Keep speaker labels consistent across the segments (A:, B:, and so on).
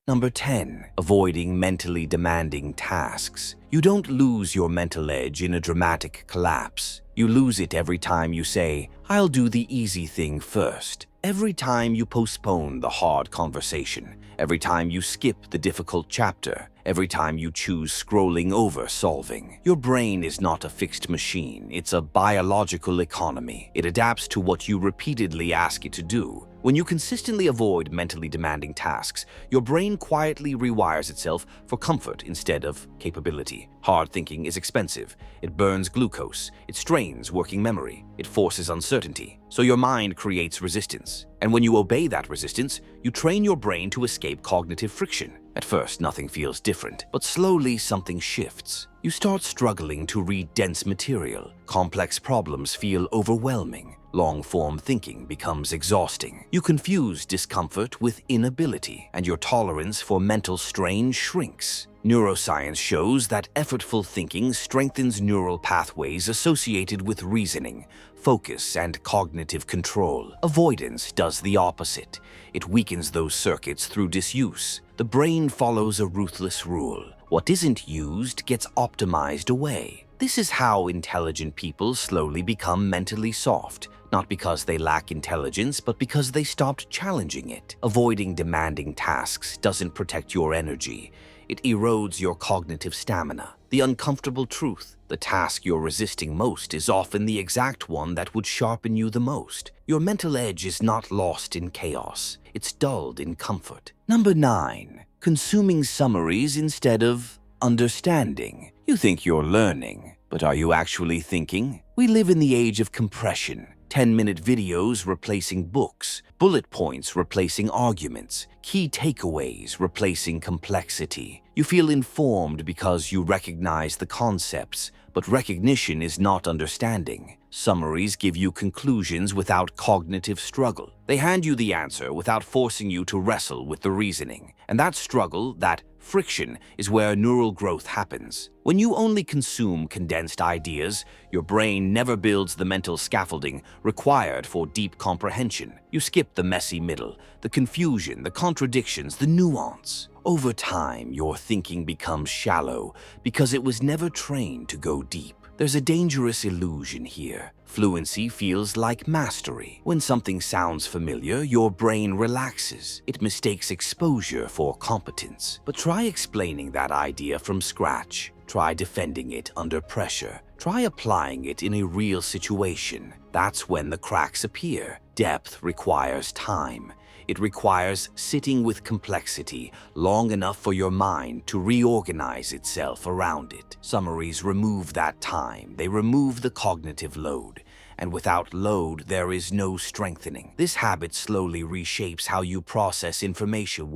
A: Number 10. Avoiding mentally demanding tasks. You don't lose your mental edge in a dramatic collapse. You lose it every time you say, "I'll do the easy thing first." Every time you postpone the hard conversation. Every time you skip the difficult chapter. Every time you choose scrolling over solving. Your brain is not a fixed machine. It's a biological economy. It adapts to what you repeatedly ask it to do. When you consistently avoid mentally demanding tasks, your brain quietly rewires itself for comfort instead of capability. Hard thinking is expensive. It burns glucose. It strains working memory. It forces uncertainty. So your mind creates resistance. And when you obey that resistance, you train your brain to escape cognitive friction. At first, nothing feels different, but slowly something shifts. You start struggling to read dense material. Complex problems feel overwhelming. Long-form thinking becomes exhausting. You confuse discomfort with inability, and your tolerance for mental strain shrinks. Neuroscience shows that effortful thinking strengthens neural pathways associated with reasoning, focus, and cognitive control. Avoidance does the opposite. It weakens those circuits through disuse. The brain follows a ruthless rule. What isn't used gets optimized away. This is how intelligent people slowly become mentally soft. Not because they lack intelligence, but because they stopped challenging it. Avoiding demanding tasks doesn't protect your energy. It erodes your cognitive stamina. The uncomfortable truth, the task you're resisting most is often the exact one that would sharpen you the most. Your mental edge is not lost in chaos. It's dulled in comfort. Number 9. Consuming summaries instead of understanding. You think you're learning, but are you actually thinking? We live in the age of compression. 10-minute videos replacing books, bullet points replacing arguments, key takeaways replacing complexity. You feel informed because you recognize the concepts, but recognition is not understanding. Summaries give you conclusions without cognitive struggle. They hand you the answer without forcing you to wrestle with the reasoning. And that struggle, that friction, is where neural growth happens. When you only consume condensed ideas, your brain never builds the mental scaffolding required for deep comprehension. You skip the messy middle, the confusion, the contradictions, the nuance. Over time, your thinking becomes shallow because it was never trained to go deep. There's a dangerous illusion here. Fluency feels like mastery. When something sounds familiar, your brain relaxes. It mistakes exposure for competence. But try explaining that idea from scratch. Try defending it under pressure. Try applying it in a real situation. That's when the cracks appear. Depth requires time. It requires sitting with complexity long enough for your mind to reorganize itself around it. Summaries remove that time. They remove the cognitive load. And without load, there is no strengthening. This habit slowly reshapes how you process information.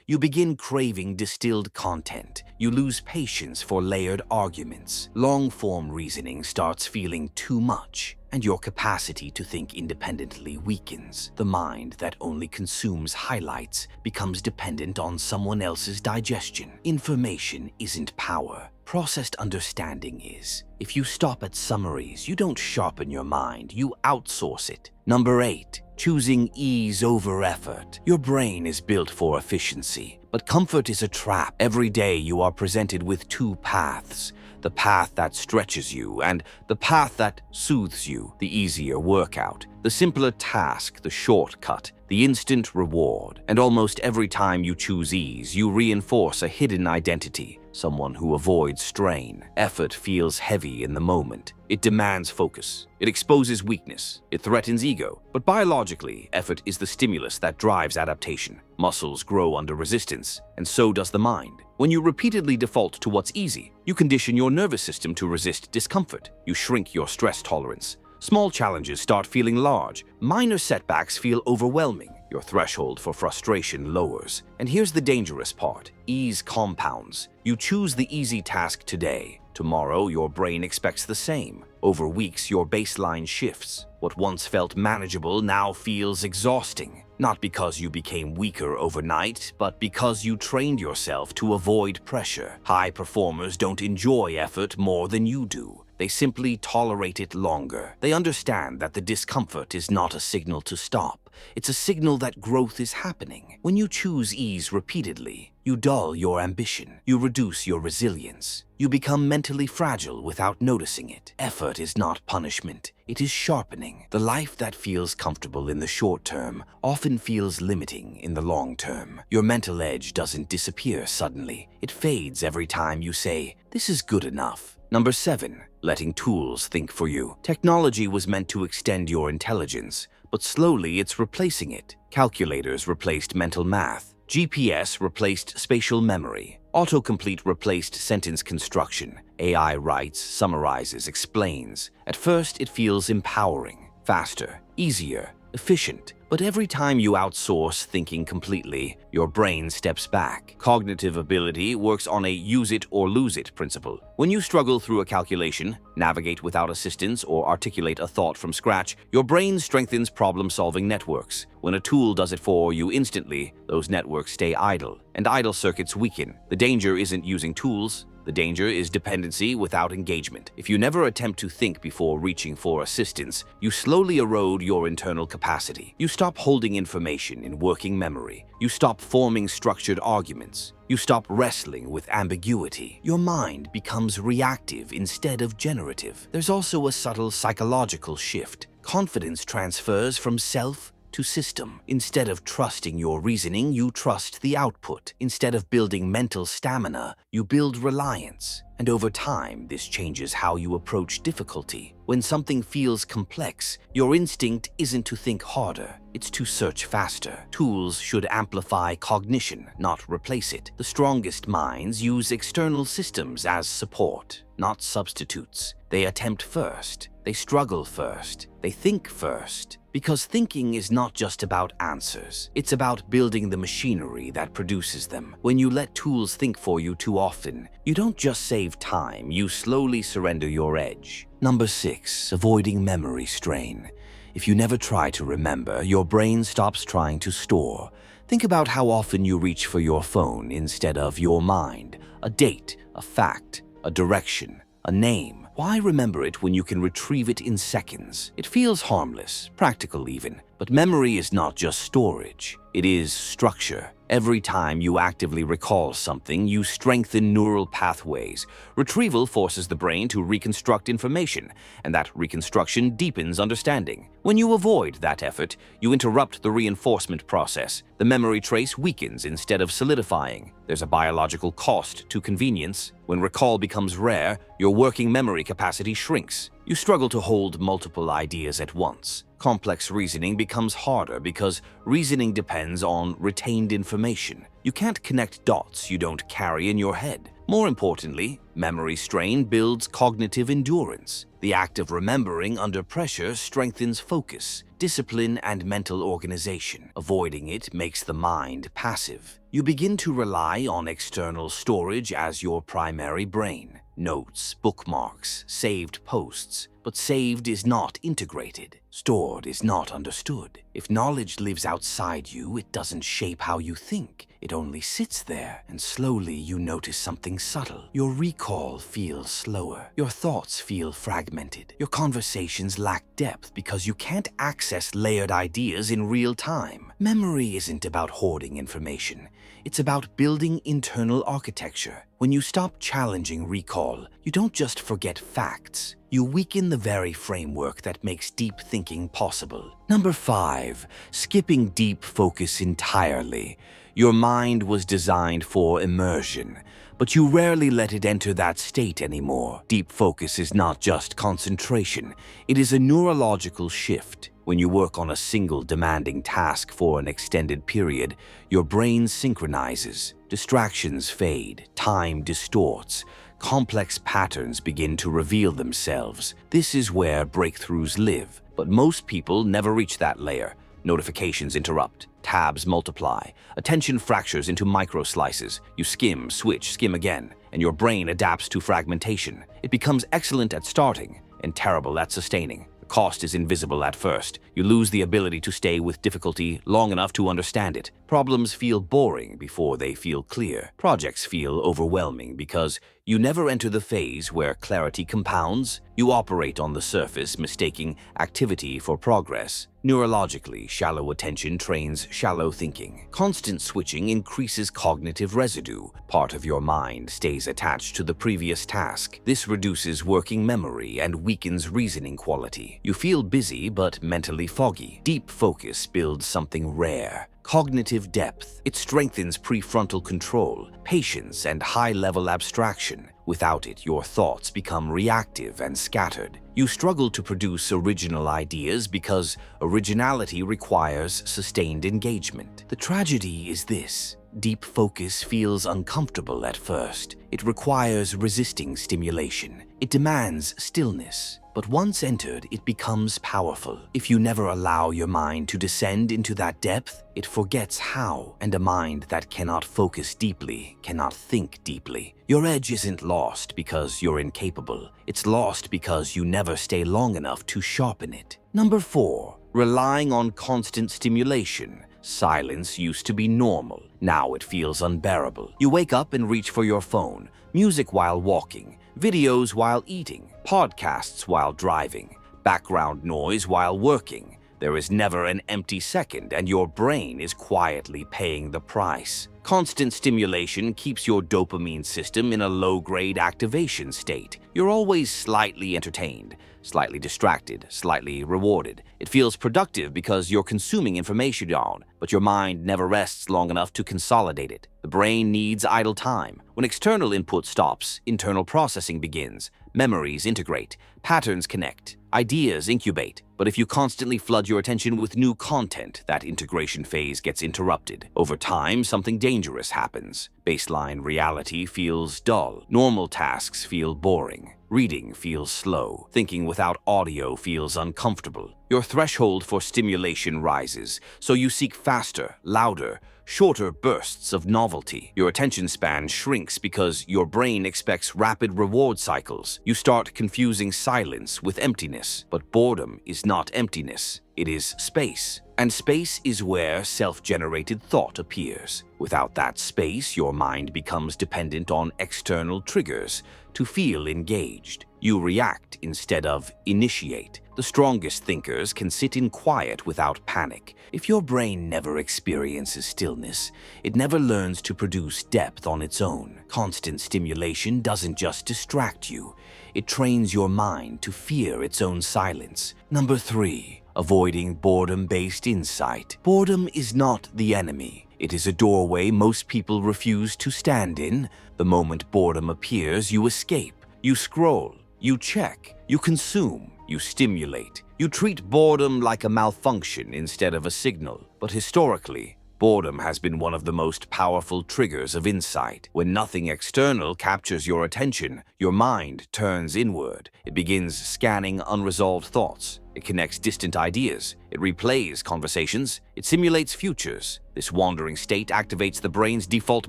A: You begin craving distilled content. You lose patience for layered arguments. Long-form reasoning starts feeling too much, and your capacity to think independently weakens. The mind that only consumes highlights becomes dependent on someone else's digestion. Information isn't power. Processed understanding is. If you stop at summaries, you don't sharpen your mind, you outsource it. Number 8. Choosing ease over effort. Your brain is built for efficiency, but comfort is a trap. Every day you are presented with two paths. The path that stretches you and the path that soothes you, the easier workout, the simpler task, the shortcut, the instant reward. And almost every time you choose ease, you reinforce a hidden identity, someone who avoids strain. Effort feels heavy in the moment. It demands focus. It exposes weakness. It threatens ego. But biologically, effort is the stimulus that drives adaptation. Muscles grow under resistance, and so does the mind. When you repeatedly default to what's easy, you condition your nervous system to resist discomfort. You shrink your stress tolerance. Small challenges start feeling large. Minor setbacks feel overwhelming. Your threshold for frustration lowers. And here's the dangerous part. Ease compounds. You choose the easy task today. Tomorrow, your brain expects the same. Over weeks, your baseline shifts. What once felt manageable now feels exhausting. Not because you became weaker overnight, but because you trained yourself to avoid pressure. High performers don't enjoy effort more than you do. They simply tolerate it longer. They understand that the discomfort is not a signal to stop. It's a signal that growth is happening. When you choose ease repeatedly, you dull your ambition. You reduce your resilience. You become mentally fragile without noticing it. Effort is not punishment. It is sharpening. The life that feels comfortable in the short term often feels limiting in the long term. Your mental edge doesn't disappear suddenly. It fades every time you say, "This is good enough." Number 7, letting tools think for you. Technology was meant to extend your intelligence, but slowly it's replacing it. Calculators replaced mental math. GPS replaced spatial memory. Autocomplete replaced sentence construction. AI writes, summarizes, explains. At first, it feels empowering, faster, easier, efficient. But every time you outsource thinking completely, your brain steps back. Cognitive ability works on a use it or lose it principle. When you struggle through a calculation, navigate without assistance, or articulate a thought from scratch, your brain strengthens problem-solving networks. When a tool does it for you instantly, those networks stay idle, and idle circuits weaken. The danger isn't using tools. The danger is dependency without engagement. If you never attempt to think before reaching for assistance, you slowly erode your internal capacity. You stop holding information in working memory. You stop forming structured arguments. You stop wrestling with ambiguity. Your mind becomes reactive instead of generative. There's also a subtle psychological shift. Confidence transfers from self to system. Instead of trusting your reasoning, you trust the output. Instead of building mental stamina, you build reliance. And over time, this changes how you approach difficulty. When something feels complex, your instinct isn't to think harder, it's to search faster. Tools should amplify cognition, not replace it. The strongest minds use external systems as support, not substitutes. They attempt first. They struggle first. They think first. Because thinking is not just about answers. It's about building the machinery that produces them. When you let tools think for you too often, you don't just save time, you slowly surrender your edge. Number 6, avoiding memory strain. If you never try to remember, your brain stops trying to store. Think about how often you reach for your phone instead of your mind. A date, a fact, a direction, a name. Why remember it when you can retrieve it in seconds? It feels harmless, practical even. But memory is not just storage. It is structure. Every time you actively recall something, you strengthen neural pathways. Retrieval forces the brain to reconstruct information, and that reconstruction deepens understanding. When you avoid that effort, you interrupt the reinforcement process. The memory trace weakens instead of solidifying. There's a biological cost to convenience. When recall becomes rare, your working memory capacity shrinks. You struggle to hold multiple ideas at once. Complex reasoning becomes harder because reasoning depends on retained information. You can't connect dots you don't carry in your head. More importantly, memory strain builds cognitive endurance. The act of remembering under pressure strengthens focus, discipline, and mental organization. Avoiding it makes the mind passive. You begin to rely on external storage as your primary brain. Notes, bookmarks, saved posts. But saved is not integrated. Stored is not understood. If knowledge lives outside you, it doesn't shape how you think. It only sits there, and slowly you notice something subtle. Your recall feels slower. Your thoughts feel fragmented. Your conversations lack depth because you can't access layered ideas in real time. Memory isn't about hoarding information. It's about building internal architecture. When you stop challenging recall, you don't just forget facts. You weaken the very framework that makes deep thinking possible. Number 5, skipping deep focus entirely. Your mind was designed for immersion, but you rarely let it enter that state anymore. Deep focus is not just concentration. It is a neurological shift. When you work on a single demanding task for an extended period, your brain synchronizes. Distractions fade, time distorts. Complex patterns begin to reveal themselves. This is where breakthroughs live, but most people never reach that layer. Notifications interrupt, tabs multiply, attention fractures into micro-slices. You skim, switch, skim again, and your brain adapts to fragmentation. It becomes excellent at starting and terrible at sustaining. The cost is invisible at first. You lose the ability to stay with difficulty long enough to understand it. Problems feel boring before they feel clear. Projects feel overwhelming because You never enter the phase where clarity compounds. You operate on the surface, mistaking activity for progress. Neurologically, shallow attention trains shallow thinking. Constant switching increases cognitive residue. Part of your mind stays attached to the previous task. This reduces working memory and weakens reasoning quality. You feel busy but mentally foggy. Deep focus builds something rare. Cognitive depth. It strengthens prefrontal control, patience, and high-level abstraction. Without it, your thoughts become reactive and scattered. You struggle to produce original ideas because originality requires sustained engagement. The tragedy is this: deep focus feels uncomfortable at first. It requires resisting stimulation. It demands stillness. But once entered, it becomes powerful. If you never allow your mind to descend into that depth, it forgets how, and a mind that cannot focus deeply cannot think deeply. Your edge isn't lost because you're incapable. It's lost because you never stay long enough to sharpen it. Number 4, relying on constant stimulation. Silence used to be normal. Now it feels unbearable. You wake up and reach for your phone, music while walking, videos while eating, podcasts while driving, background noise while working. There is never an empty second, and your brain is quietly paying the price. Constant stimulation keeps your dopamine system in a low-grade activation state. You're always slightly entertained, slightly distracted, slightly rewarded. It feels productive because you're consuming information on, but your mind never rests long enough to consolidate it. The brain needs idle time. When external input stops, internal processing begins. Memories integrate, patterns connect, ideas incubate. But if you constantly flood your attention with new content, that integration phase gets interrupted. Over time, something dangerous happens. Baseline reality feels dull. Normal tasks feel boring. Reading feels slow. Thinking without audio feels uncomfortable. Your threshold for stimulation rises, so you seek faster, louder, shorter bursts of novelty. Your attention span shrinks because your brain expects rapid reward cycles. You start confusing silence with emptiness. But boredom is not emptiness. It is space. And space is where self-generated thought appears. Without that space, your mind becomes dependent on external triggers to feel engaged. You react instead of initiate. The strongest thinkers can sit in quiet without panic. If your brain never experiences stillness, it never learns to produce depth on its own. Constant stimulation doesn't just distract you, it trains your mind to fear its own silence. Number 3, avoiding boredom-based insight. Boredom is not the enemy. It is a doorway most people refuse to stand in. The moment boredom appears, you escape. You scroll. You check. You consume. You stimulate. You treat boredom like a malfunction instead of a signal. But historically, boredom has been one of the most powerful triggers of insight. When nothing external captures your attention, your mind turns inward. It begins scanning unresolved thoughts. It connects distant ideas. It replays conversations. It simulates futures. This wandering state activates the brain's default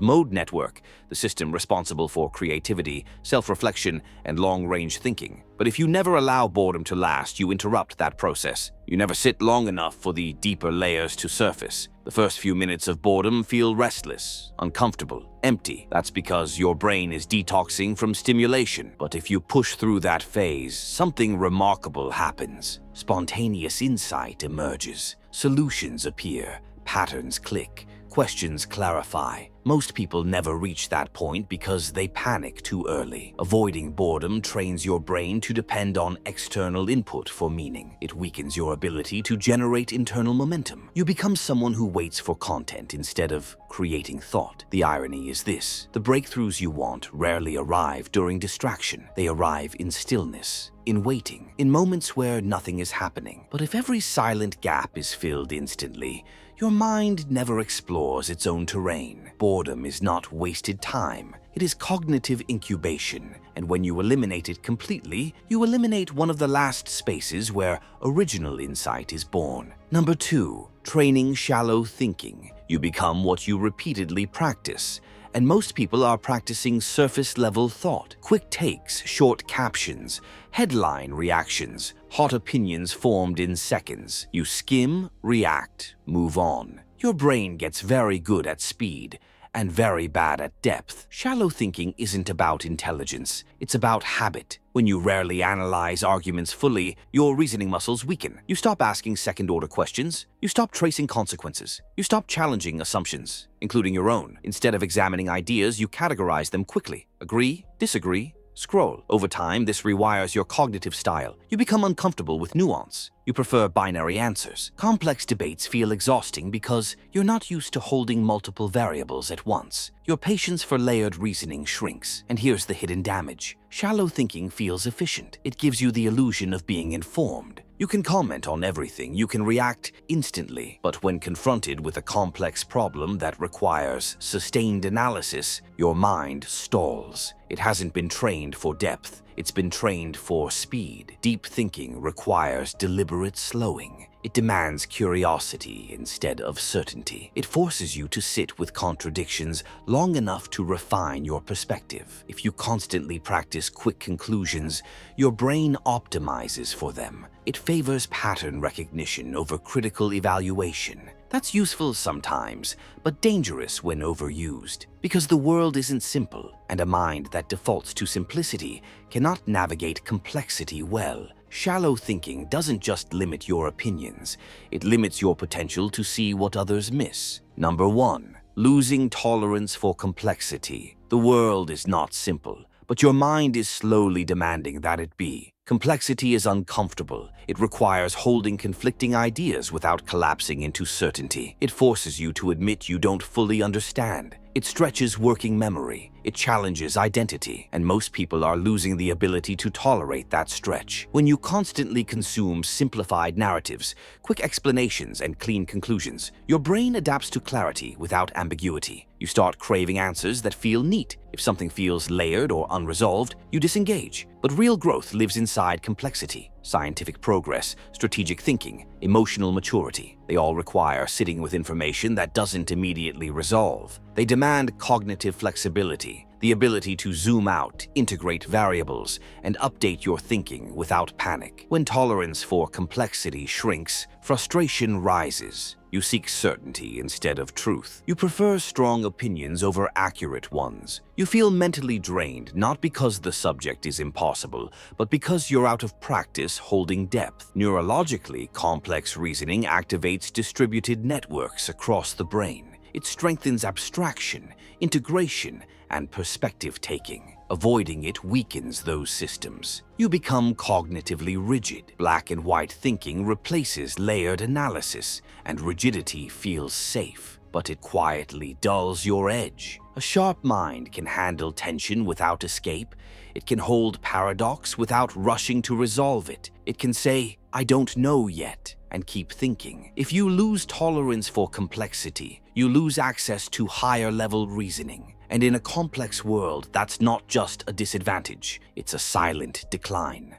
A: mode network, the system responsible for creativity, self-reflection, and long-range thinking. But if you never allow boredom to last, you interrupt that process. You never sit long enough for the deeper layers to surface. The first few minutes of boredom feel restless, uncomfortable, empty. That's because your brain is detoxing from stimulation. But if you push through that phase, something remarkable happens. Spontaneous insight emerges. Solutions appear. Patterns click. Questions clarify. Most people never reach that point because they panic too early. Avoiding boredom trains your brain to depend on external input for meaning. It weakens your ability to generate internal momentum. You become someone who waits for content instead of creating thought. The irony is this: the breakthroughs you want rarely arrive during distraction. They arrive in stillness, in waiting, in moments where nothing is happening. But if every silent gap is filled instantly, your mind never explores its own terrain. Boredom is not wasted time. It is cognitive incubation, and when you eliminate it completely, you eliminate one of the last spaces where original insight is born. Number 2, training shallow thinking. You become what you repeatedly practice. And most people are practicing surface-level thought, quick takes, short captions, headline reactions, hot opinions formed in seconds. You skim, react, move on. Your brain gets very good at speed, and very bad at depth. Shallow thinking isn't about intelligence, it's about habit. When you rarely analyze arguments fully, your reasoning muscles weaken. You stop asking second-order questions. You stop tracing consequences. You stop challenging assumptions, including your own. Instead of examining ideas, you categorize them quickly. Agree, disagree, scroll. Over time, this rewires your cognitive style. You become uncomfortable with nuance. You prefer binary answers. Complex debates feel exhausting because you're not used to holding multiple variables at once. Your patience for layered reasoning shrinks. And here's the hidden damage. Shallow thinking feels efficient. It gives you the illusion of being informed. You can comment on everything, you can react instantly, but when confronted with a complex problem that requires sustained analysis, your mind stalls. It hasn't been trained for depth, it's been trained for speed. Deep thinking requires deliberate slowing. It demands curiosity instead of certainty. It forces you to sit with contradictions long enough to refine your perspective. If you constantly practice quick conclusions, your brain optimizes for them. It favors pattern recognition over critical evaluation. That's useful sometimes, but dangerous when overused. Because the world isn't simple, and a mind that defaults to simplicity cannot navigate complexity well. Shallow thinking doesn't just limit your opinions, it limits your potential to see what others miss. Number 1. Losing tolerance for complexity. The world is not simple, but your mind is slowly demanding that it be. Complexity is uncomfortable. It requires holding conflicting ideas without collapsing into certainty. It forces you to admit you don't fully understand. It stretches working memory. It challenges identity. And most people are losing the ability to tolerate that stretch. When you constantly consume simplified narratives, quick explanations, and clean conclusions, your brain adapts to clarity without ambiguity. You start craving answers that feel neat. If something feels layered or unresolved, you disengage. But real growth lives inside complexity. Scientific progress, strategic thinking, emotional maturity. They all require sitting with information that doesn't immediately resolve. They demand cognitive flexibility, the ability to zoom out, integrate variables, and update your thinking without panic. When tolerance for complexity shrinks, frustration rises. You seek certainty instead of truth. You prefer strong opinions over accurate ones. You feel mentally drained not because the subject is impossible, but because you're out of practice holding depth. Neurologically, complex reasoning activates distributed networks across the brain. It strengthens abstraction, integration, and perspective-taking. Avoiding it weakens those systems. You become cognitively rigid. Black and white thinking replaces layered analysis, and rigidity feels safe, but it quietly dulls your edge. A sharp mind can handle tension without escape. It can hold paradox without rushing to resolve it. It can say, "I don't know yet," and keep thinking. If you lose tolerance for complexity, you lose access to higher-level reasoning. And in a complex world, that's not just a disadvantage, it's a silent decline.